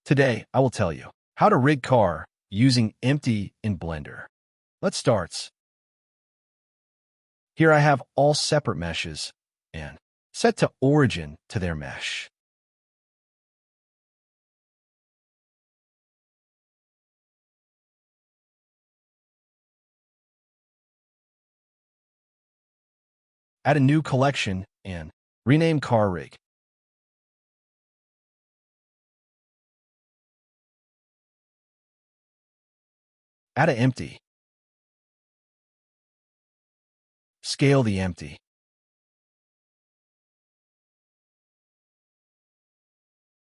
Today, I will tell you how to rig car using empty in Blender. Let's start. Here I have all separate meshes and set to origin to their mesh. Add a new collection and rename car rig. Add an empty. Scale the empty.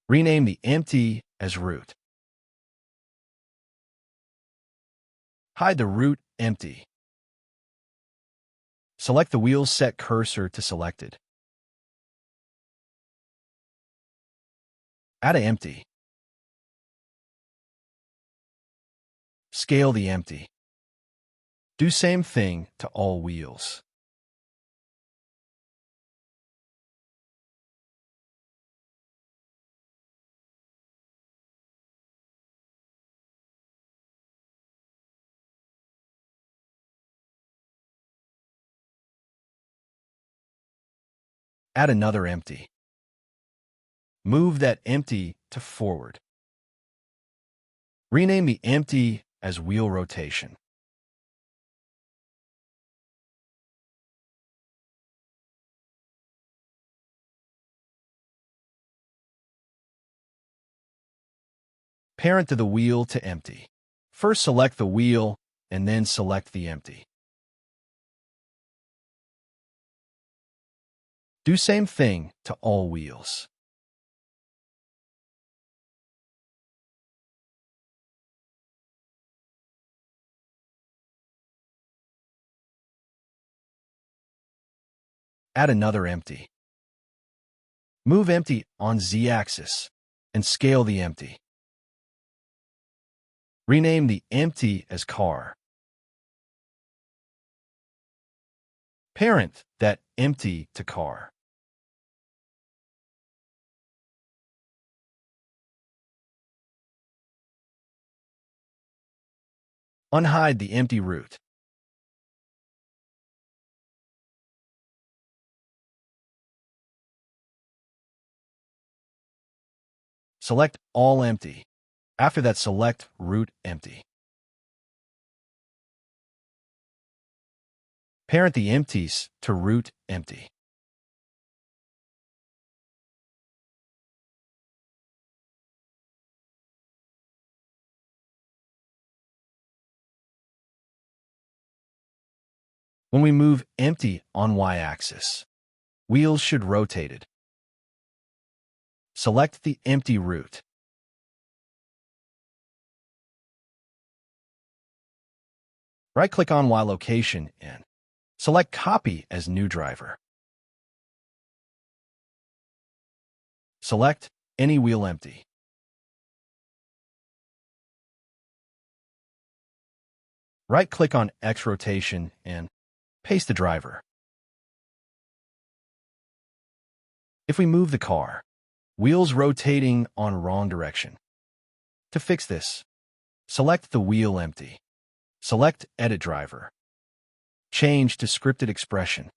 Rename the empty as root. Hide the root empty. Select the wheel, set cursor to selected. Add an empty. Scale the empty. Do same thing to all wheels. Add another empty. Move that empty to forward. Rename the empty as wheel rotation. Parent to the wheel to empty. First select the wheel and then select the empty. Do same thing to all wheels. Add another empty. Move empty on Z-axis and scale the empty. Rename the empty as car. Parent that empty to car. Unhide the empty root. Select all empty. After that, select root empty. Parent the empties to root empty. When we move empty on Y-axis, wheels should rotate it. Select the empty root. Right-click on Y location and select Copy as new driver. Select any wheel empty. Right-click on X rotation and paste the driver. If we move the car, wheels rotating on wrong direction. To fix this, select the wheel empty. Select Edit Driver. Change to scripted expression.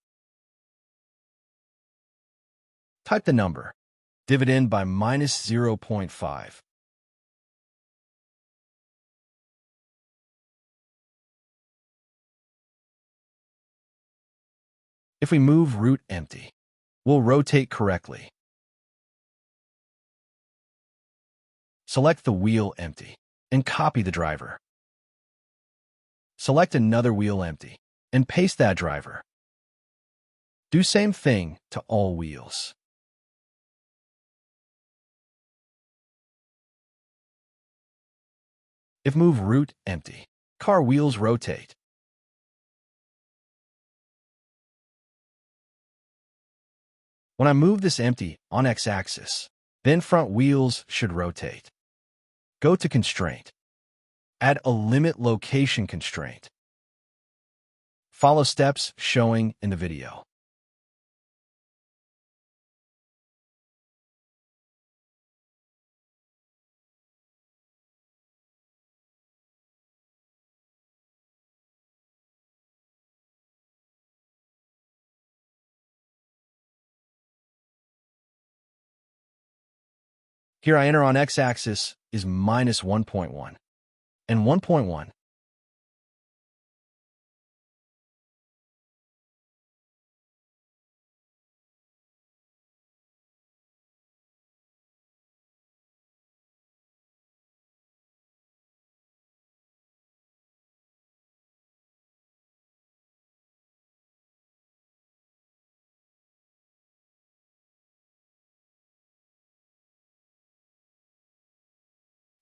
Type the number. Dividend by -0.5. If we move root empty, we'll rotate correctly. Select the wheel empty and copy the driver. Select another wheel empty and paste that driver. Do same thing to all wheels. If move root empty, car wheels rotate. When I move this empty on X-axis, then front wheels should rotate. Go to Constraint. Add a limit location constraint. Follow steps showing in the video. Here I enter on x-axis is minus 1.1 and 1.1.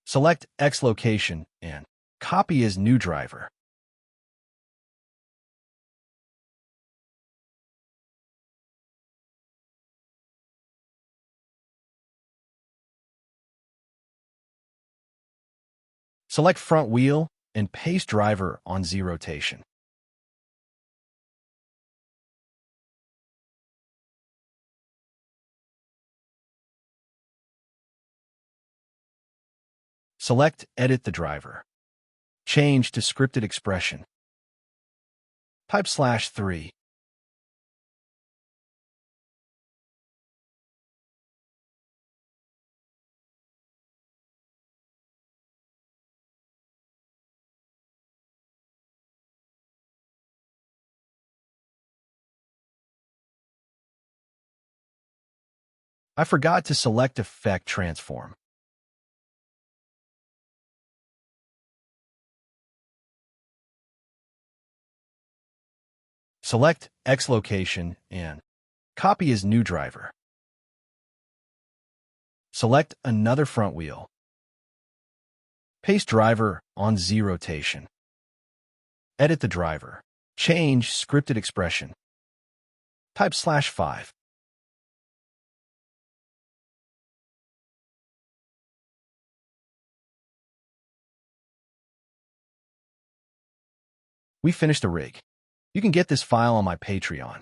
Select X location and copy as new driver. Select front wheel and paste driver on Z rotation. Select Edit the driver. Change to scripted expression. Type /3. I forgot to select Effect Transform. Select X location and copy as new driver. Select another front wheel. Paste driver on Z rotation. Edit the driver. Change scripted expression. Type /5. We finished the rig. You can get this file on my Patreon.